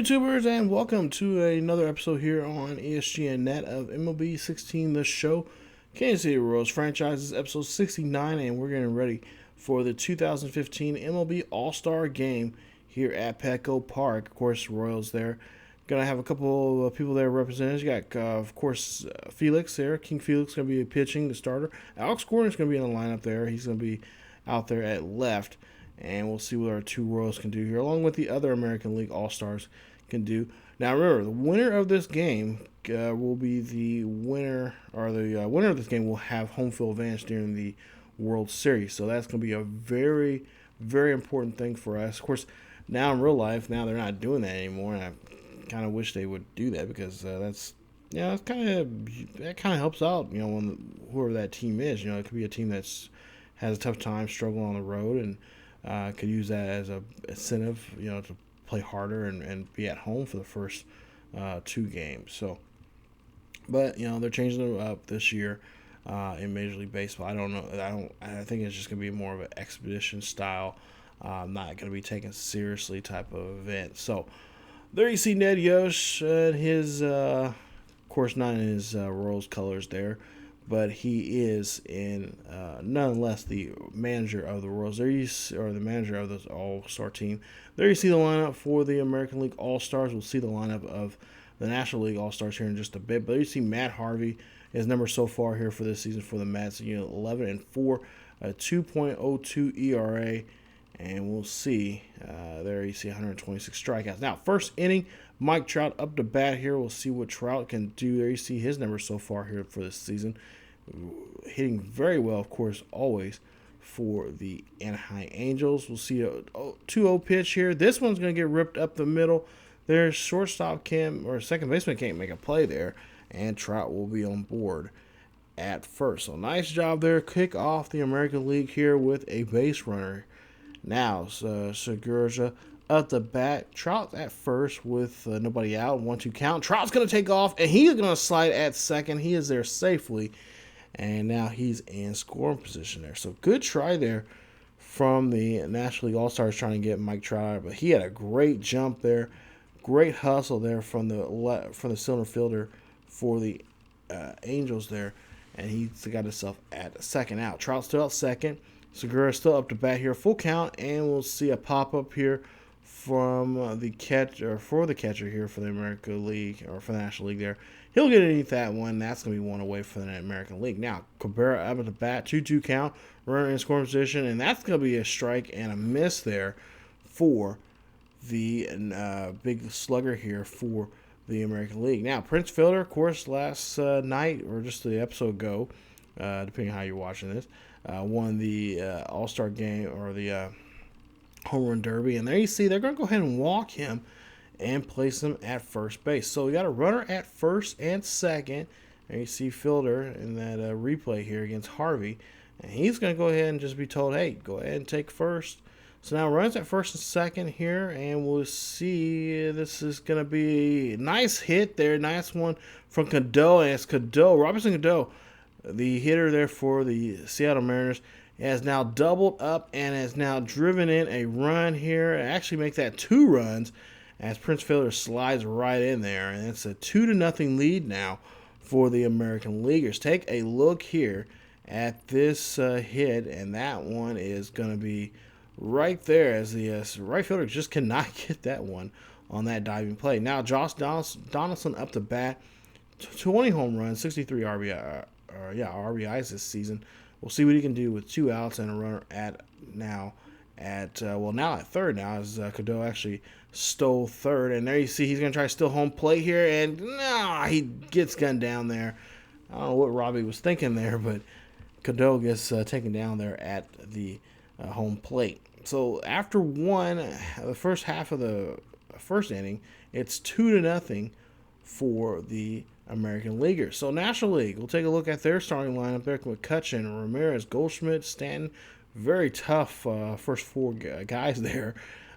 YouTubers, and welcome to another episode here on ESGNet of MLB 16, the show. Kansas City Royals franchises, episode 69, and we're getting ready for the 2015 MLB All-Star Game here at Petco Park. Of course, Royals there. Gonna have a couple of people there represented. You got, of course, Felix there. King Felix going to be pitching, the starter. Alex Gordon's going to be in the lineup there. He's going to be out there at left. And we'll see what our two Royals can do here, along with the other American League All-Stars can do. Now, remember, the winner of this game will be the winner, or the winner of this game will have home field advantage during the World Series. So that's going to be a very, very important thing for us. Of course, now in real life, now they're not doing that anymore, and I kind of wish they would do that because that's kind of helps out, when whoever that team is. It could be a team that's has a tough time, struggling on the road, and could use that as a incentive, to play harder and be at home for the first two games. So, but they're changing it up this year in Major League Baseball. I don't know. I think it's just gonna be more of an expedition style, not gonna be taken seriously type of event. So, there you see Ned Yost and his, of course, not in his Royals colors there. But he is in, nonetheless, the manager of the Royals. There you see, or the manager of the All-Star team. There you see the lineup for the American League All-Stars. We'll see the lineup of the National League All-Stars here in just a bit. But there you see Matt Harvey, his number so far here for this season for the Mets, 11-4, a 2.02 ERA. And we'll see, there you see 126 strikeouts. Now, first inning, Mike Trout up to bat here. We'll see what Trout can do. There you see his numbers so far here for this season. Hitting very well, of course, always for the Anaheim Angels. We'll see a 2-0 pitch here. This one's going to get ripped up the middle. There's shortstop second baseman can't make a play there. And Trout will be on board at first. So nice job there. Kick off the American League here with a base runner. Now, Segura up the bat. Trout at first with nobody out. 1-2 count. Trout's going to take off, and he's going to slide at second. He is there safely, and now he's in scoring position there. So good try there from the National League All-Stars trying to get Mike Trout out, but he had a great jump there. Great hustle there from the center fielder for the Angels there, and he's got himself at second out. Trout still at second. Segura still up to bat here, full count, and we'll see a pop-up here from the catcher, for the catcher here for the American League, or for the National League there. He'll get underneath that one. That's going to be one away for the American League. Now, Cabrera up at the bat, 2-2 count, runner in scoring position, and that's going to be a strike and a miss there for the big slugger here for the American League. Now, Prince Fielder, of course, last night, or just the episode ago, depending on how you're watching this, won the All-Star Game, or the Home Run Derby. And there you see they're going to go ahead and walk him and place him at first base. So we got a runner at first and second. And you see Fielder in that replay here against Harvey. And he's going to go ahead and just be told, hey, go ahead and take first. So now runs at first and second here. And we'll see, this is going to be a nice hit there. Nice one from Cadeau. And it's Cadeau, Robinson Cadeau, the hitter there for the Seattle Mariners, has now doubled up and has now driven in a run here. Actually make that 2 runs as Prince Fielder slides right in there. And it's a 2-0 lead now for the American Leaguers. Take a look here at this hit, and that one is going to be right there as the right fielder just cannot get that one on that diving play. Now Josh Donaldson up to bat, 20 home runs, 63 RBIs this season. We'll see what he can do with 2 outs and a runner now at third now, as Cadeau actually stole third. And there you see he's going to try to steal home plate here, and he gets gunned down there. I don't know what Robbie was thinking there, but Cadeau gets taken down there at the home plate. So after the first half of the first inning, it's 2-0 for the American Leaguers. So National League, we'll take a look at their starting lineup there. McCutcheon, Ramirez, Goldschmidt, Stanton. Very tough first 4 guys there.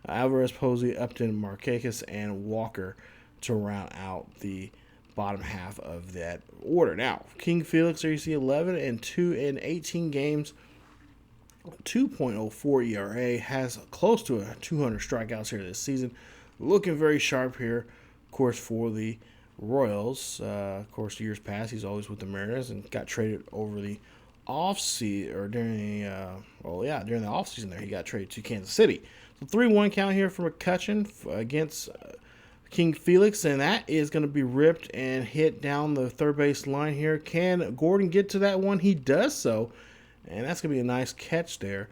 Alvarez, Posey, Upton, Markakis, and Walker to round out the bottom half of that order. Now, King Felix, there you see 11-2 in 18 games. 2.04 ERA, has close to 200 strikeouts here this season. looking very sharp here, of course, for the Royals. Of course, years past, he's always with the Mariners and got traded over the offseason, or during during the offseason there, he got traded to Kansas City. So 3-1 count here for McCutcheon against King Felix, and that is going to be ripped and hit down the third base line here. Can Gordon get to that one? He does so, and that's going to be a nice catch there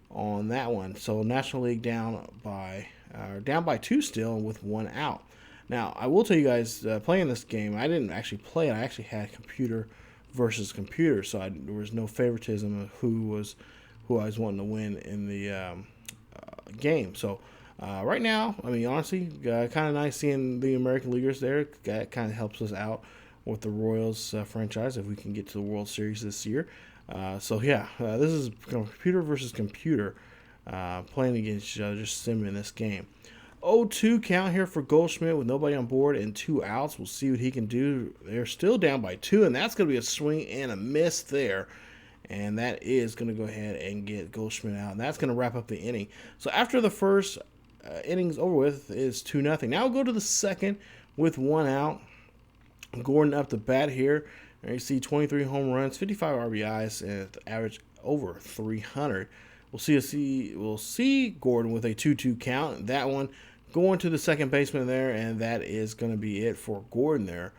on that one. So National League down by 2 still with 1 out. Now, I will tell you guys, playing this game, I didn't actually play it. I actually had computer versus computer, so there was no favoritism of who I was wanting to win in the game. So right now, I mean, honestly, kind of nice seeing the American Leaguers there. That kind of helps us out with the Royals franchise if we can get to the World Series this year. This is computer versus computer playing against each other, just simming this game. 0-2 count here for Goldschmidt with nobody on board and 2 outs. We'll see what he can do. They're still down by 2, and that's going to be a swing and a miss there. And that is going to go ahead and get Goldschmidt out, and that's going to wrap up the inning. So after the first innings over with is 2-0. Now we'll go to the second with 1 out. Gordon up the bat here. There you see 23 home runs, 55 RBIs, and average over 300. We'll see Gordon with a 2-2 count. That one going to the second baseman there, and that is going to be it for Gordon there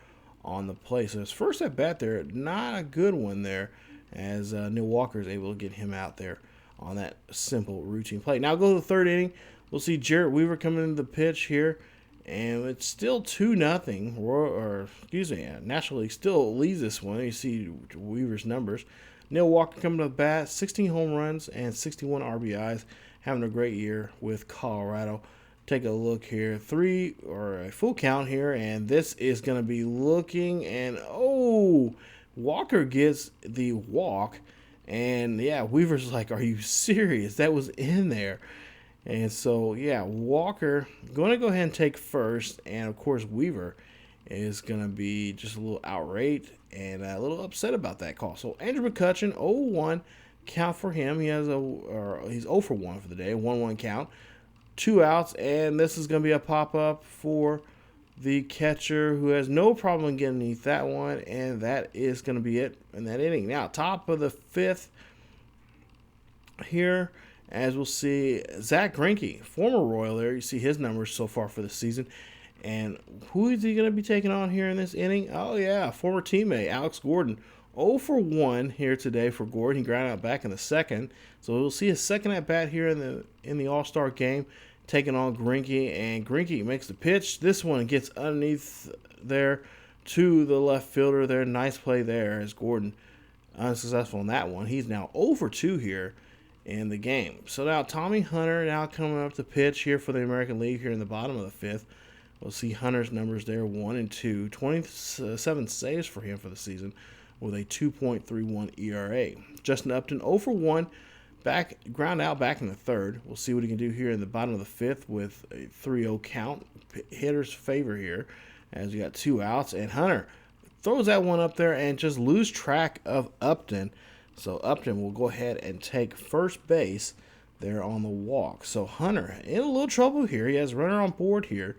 on the play. So his first at bat there, not a good one there, as Neil Walker is able to get him out there on that simple routine play. Now go to the third inning. We'll see Jarrett Weaver coming into the pitch here, and it's still 2-0. National League still leads this one. You see Weaver's numbers. Neil Walker coming to the bat, 16 home runs and 61 RBIs, having a great year with Colorado. Take a look here, a full count here, and this is going to be looking, and Walker gets the walk, and yeah, Weaver's like, are you serious? That was in there. And so, yeah, Walker going to go ahead and take first, and of course Weaver is going to be just a little outraged and a little upset about that call. So Andrew McCutcheon, 0-1 count for him. He's 0 for 1 for the day, 1-1 count, 2 outs, and this is going to be a pop-up for the catcher, who has no problem getting underneath that one, and that is going to be it in that inning. Now, top of the 5th here, as we'll see, Zach Greinke, former Royal there. You see his numbers so far for the season. And who is he going to be taking on here in this inning? Oh, yeah, former teammate Alex Gordon. 0 for 1 here today for Gordon. He grounded out back in the second. So we'll see his second at-bat here in the All-Star game, taking on Greinke. And Greinke makes the pitch. This one gets underneath there to the left fielder there. Nice play there as Gordon unsuccessful in that one. He's now 0 for 2 here in the game. So now Tommy Hunter now coming up to pitch here for the American League here in the bottom of the 5th. We'll see Hunter's numbers there, 1 and 2, 27 saves for him for the season with a 2.31 ERA. Justin Upton 0 for 1, ground out back in the third. We'll see what he can do here in the bottom of the 5th with a 3-0 count. Hitter's favor here as we got 2 outs, and Hunter throws that one up there and just lose track of Upton. So Upton will go ahead and take first base there on the walk. So Hunter in a little trouble here. He has a runner on board here,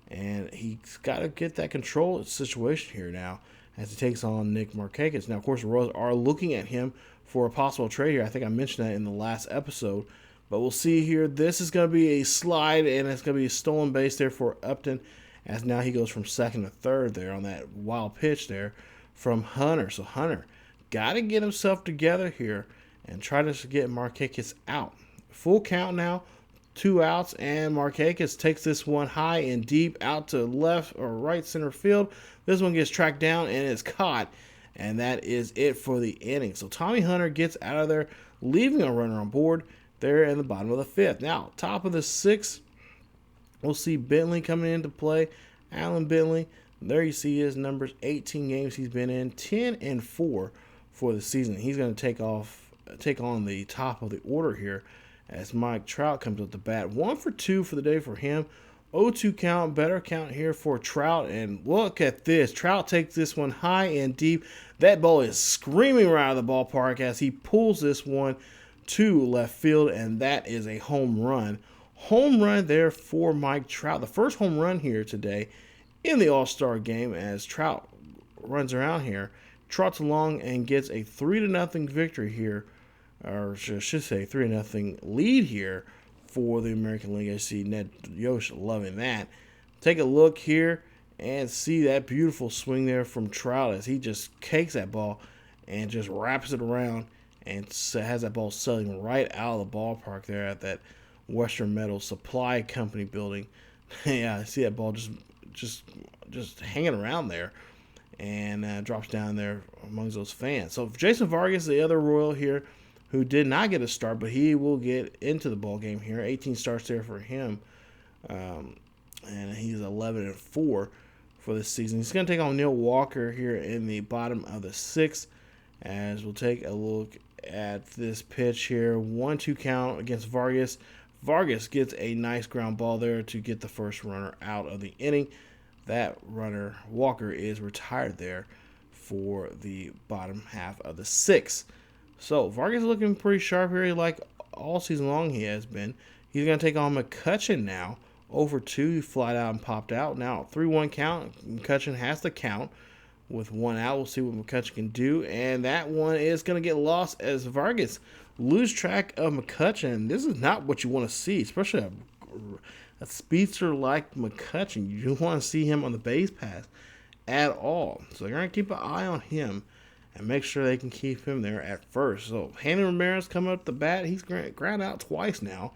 and he's got to get that control situation here now as he takes on Nick Markakis. Now, of course, the Royals are looking at him for a possible trade here. I think I mentioned that in the last episode. But we'll see here. This is going to be a slide, and it's going to be a stolen base there for Upton, as now he goes from second to third there on that wild pitch there from Hunter. So Hunter got to get himself together here and try to get Markakis out. Full count now, 2 outs, and Markakis takes this one high and deep out to left or right center field. This one gets tracked down and is caught, and that is it for the inning. So Tommy Hunter gets out of there, leaving a runner on board there in the bottom of the 5th. Now, top of the 6th, we'll see Bentley coming into play. Alan Bentley, there you see his numbers, 18 games he's been in, 10 and 4 for the season. He's going to take on the top of the order here as Mike Trout comes up the bat. 1 for 2 for the day for him. 0-2 count, better count here for Trout. And look at this. Trout takes this one high and deep. That ball is screaming right out of the ballpark as he pulls this one to left field, and that is a home run Home run there for Mike Trout. The first home run here today in the All-Star Game as Trout runs around here, trots along and gets a 3-0 victory here, or I should say 3-0 lead here for the American League. I see Ned Yosh loving that. Take a look here and see that beautiful swing there from Trout as he just cakes that ball and just wraps it around and has that ball sailing right out of the ballpark there at that Western Metal Supply Company building. Yeah, I see that ball just hanging around there and drops down there amongst those fans. So Jason Vargas, the other Royal here, who did not get a start, but he will get into the ball game here. 18 starts there for him, and he's 11-4 for this season. He's going to take on Neil Walker here in the bottom of the 6th, as we'll take a look at this pitch here. 1-2 count against Vargas. Vargas gets a nice ground ball there to get the first runner out of the inning. That runner, Walker, is retired there for the bottom half of the 6th. So Vargas is looking pretty sharp here, like all season long he has been. He's going to take on McCutcheon now. Over 2, he flat out and popped out. Now 3-1 count. McCutcheon has to count with 1 out. We'll see what McCutcheon can do. And that one is going to get lost as Vargas lose track of McCutcheon. This is not what you want to see, especially a speedster like McCutcheon. You don't want to see him on the base pass at all. So they're going to keep an eye on him and make sure they can keep him there at first. So Hanley Ramirez coming up the bat. He's ground out twice now.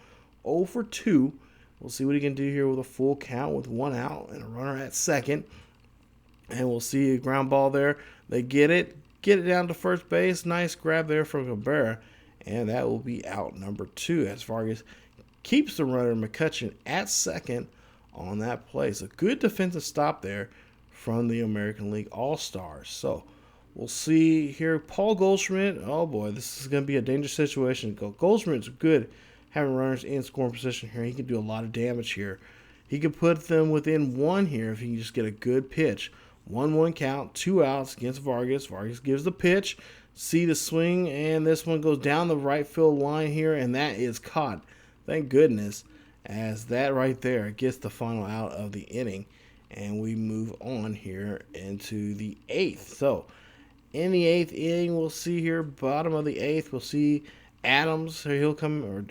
0-2. We'll see what he can do here with a full count with 1 out and a runner at second. And we'll see a ground ball there. They get it down to first base. Nice grab there from Cabrera. And that will be out number 2 as Vargas keeps the runner McCutcheon at second on that play. So good defensive stop there from the American League All-Stars. So we'll see here. Paul Goldschmidt. Oh boy, this is going to be a dangerous situation. Goldschmidt's good having runners in scoring position here. He can do a lot of damage here. He could put them within 1 here if he can just get a good pitch. 1-1 count, 2 outs against Vargas. Vargas gives the pitch. See the swing, and this one goes down the right field line here, and that is caught. Thank goodness, as that right there gets the final out of the inning. And we move on here into the 8th. So in the 8th inning, we'll see here, bottom of the 8th, we'll see Adams. He'll come, or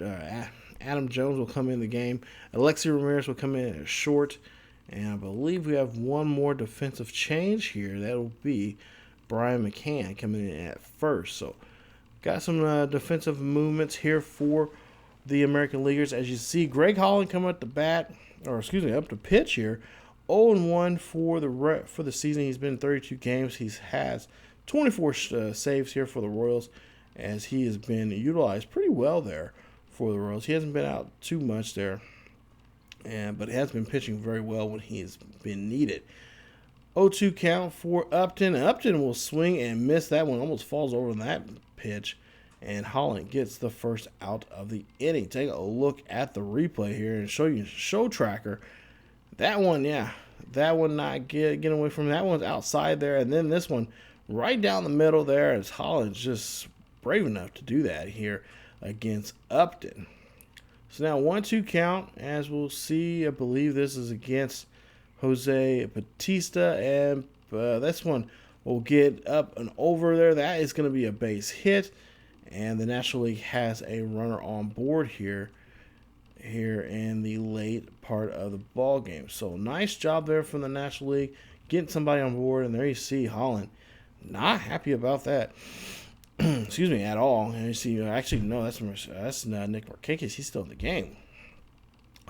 Adam Jones will come in the game. Alexi Ramirez will come in at short. And I believe we have one more defensive change here. That'll be Brian McCann coming in at first. So got some defensive movements here for the American Leaguers. As you see, Greg Holland coming up the bat, or excuse me, up to pitch here. 0-1 for the season. He's been in 32 games. He has 24 saves here for the Royals, as he has been utilized pretty well there for the Royals. He hasn't been out too much there, but he has been pitching very well when he has been needed. 0-2 count for Upton. Upton will swing and miss. That one almost falls over that pitch, and Holland gets the first out of the inning. Take a look at the replay here and show you show tracker. That one, yeah, that one not getting away from that one's outside there, and then this one right down the middle there, as Holland's just brave enough to do that here against Upton. So now 1-2 count, as we'll see. I believe this is against Jose Batista, and this one will get up and over there. That is going to be a base hit, and the National League has a runner on board here in the late part of the ball game. So nice job there from the National League getting somebody on board, and there you see Holland not happy about that. Excuse me, at all. And you see, actually, no, that's Nick Markakis. He's still in the game.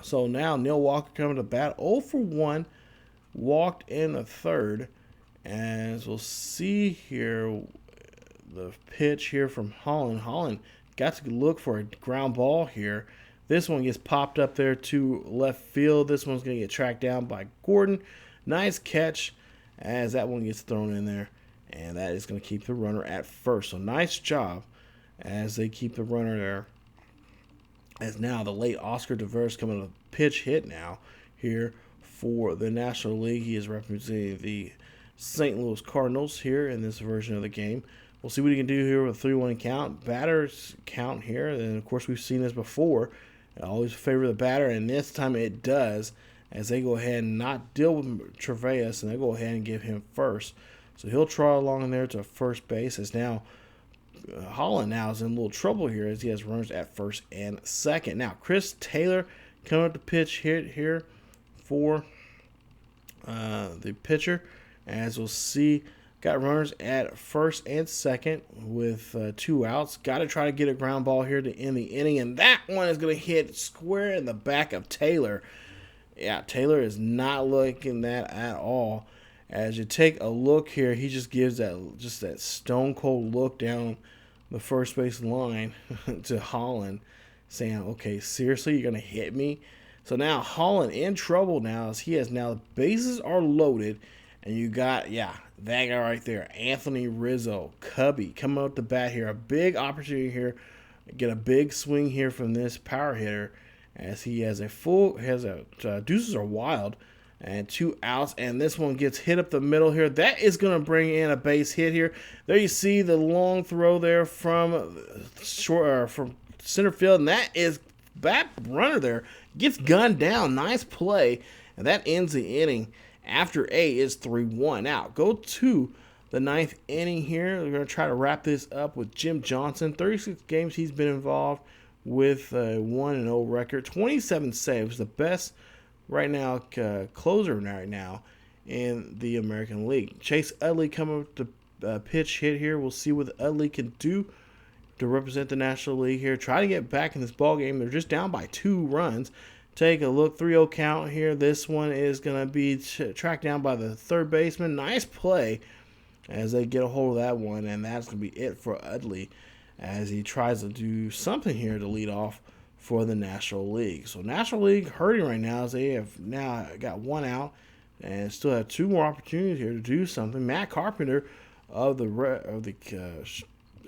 So now Neil Walker coming to bat, 0-1, walked in the 3rd. As we'll see here, the pitch here from Holland. Holland got to look for a ground ball here. This one gets popped up there to left field. This one's going to get tracked down by Gordon. Nice catch as that one gets thrown in there. And that is going to keep the runner at first. So nice job as they keep the runner there. As now the late Oscar Devers coming to pitch hit now here for the National League. He is representing the St. Louis Cardinals here in this version of the game. We'll see what he can do here with a 3-1 count. Batters count here. And, of course, we've seen this before It always favor the batter, and this time it does, as they go ahead and not deal with Travis, and they go ahead and give him first. So he'll trot along in there to first base, as now Holland now is in a little trouble here as he has runners at first and second. Now Chris Taylor coming up to pitch hit here for the pitcher, as we'll see. Got runners at first and second with 2 outs. Got to try to get a ground ball here to end the inning, and that one is going to hit square in the back of Taylor. Yeah, Taylor is not looking that at all. As you take a look here, he just gives that stone cold look down the first base line to Holland, saying, "Okay, seriously, you're going to hit me?" So now Holland in trouble now, as he has now the bases are loaded, and you got, that guy right there, Anthony Rizzo, Cubby, coming up the bat here. A big opportunity here. Get a big swing here from this power hitter, as he has deuces are wild, and 2 outs, and this one gets hit up the middle here. That is going to bring in a base hit here. There you see the long throw there from from center field, and that is that runner there gets gunned down. Nice play, and that ends the inning. After A is 3-1. Now, go to the 9th inning here. We're going to try to wrap this up with Jim Johnson. 36 games he's been involved with a 1-0 record. 27 saves, the best right now closer right now in the American League. Chase Utley coming up to pitch hit here. We'll see what Utley can do to represent the National League here. Try to get back in this ball game. They're just down by 2 runs. Take a look, 3-0 count here. This one is going to be tracked down by the third baseman. Nice play as they get a hold of that one, and that's going to be it for Utley as he tries to do something here to lead off for the National League. So National League hurting right now as they have now got 1 out and still have 2 more opportunities here to do something. Matt Carpenter of the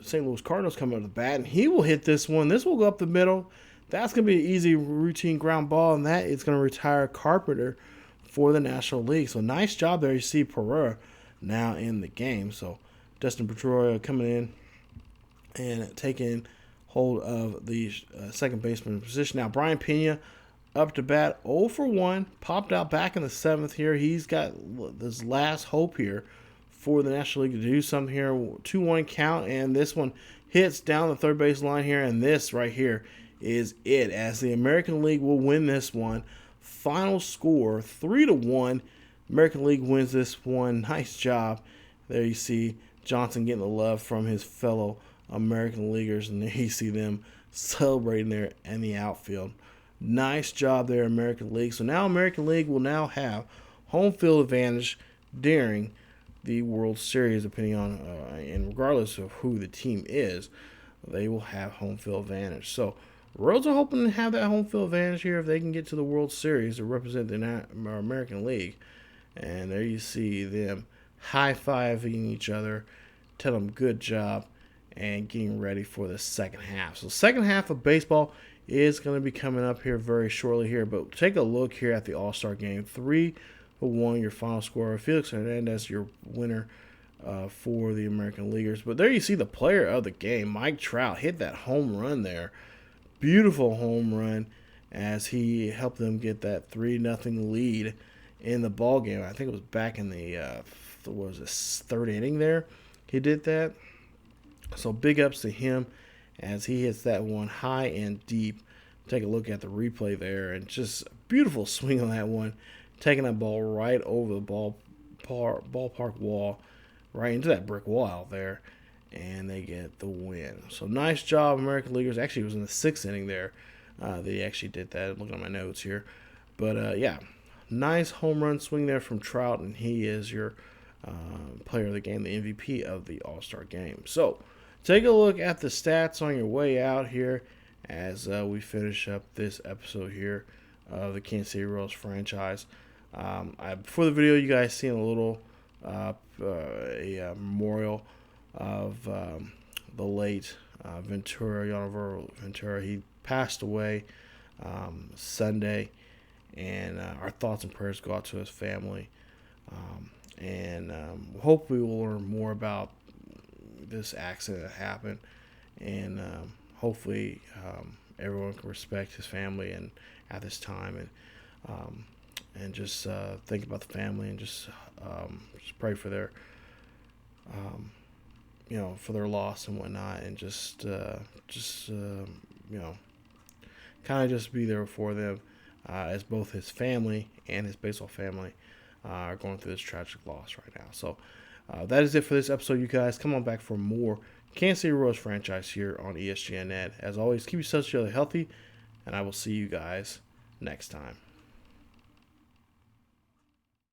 St. Louis Cardinals coming up to the bat, and he will hit this one. This will go up the middle. That's going to be an easy routine ground ball, and that is going to retire Carpenter for the National League. So nice job there. You see Pereira now in the game. So Dustin Pedroia coming in and taking hold of the second baseman position. Now Brian Pena up to bat, 0 for 1, popped out back in the 7th here. He's got this last hope here for the National League to do something here. 2-1 count, and this one hits down the third base line here, and this right here is it, as the American League will win this one. Final score 3-1. American League wins this one. Nice job. There you see Johnson getting the love from his fellow American Leaguers, and there you see them celebrating there in the outfield. Nice job there, American League. So now American League will now have home field advantage during the World Series, depending on and regardless of who the team is, they will have home field advantage. So Royals are hoping to have that home field advantage here if they can get to the World Series to represent the American League. And there you see them high-fiving each other, tell them good job, and getting ready for the second half. So second half of baseball is going to be coming up here very shortly here. But take a look here at the All-Star Game. 3-1 your final score. Felix Hernandez your winner for the American Leaguers. But there you see the player of the game, Mike Trout, hit that home run there. Beautiful home run as he helped them get that 3-0 lead in the ball game. I think it was back in the third inning there. He did that. So big ups to him as he hits that one high and deep. Take a look at the replay there, and just a beautiful swing on that one, taking that ball right over the ballpark wall, right into that brick wall out there. And they get the win. So nice job, American Leaguers. Actually, it was in the 6th inning there. They actually did that. Looking at my notes here. But, nice home run swing there from Trout, and he is your player of the game, the MVP of the All-Star Game. So take a look at the stats on your way out here as we finish up this episode here of the Kansas City Royals franchise. Before the video, you guys seen a little memorial of the late Yonathan Ventura. He passed away Sunday, and our thoughts and prayers go out to his family. Hopefully we'll learn more about this accident that happened, and hopefully everyone can respect his family and at this time, and just think about the family, and just pray for their for their loss and whatnot, and just kind of just be there for them, as both his family and his baseball family are going through this tragic loss right now. So that is it for this episode, you guys. Come on back for more Kansas City Royals franchise here on ESGNet. As always, keep yourselves healthy, and I will see you guys next time.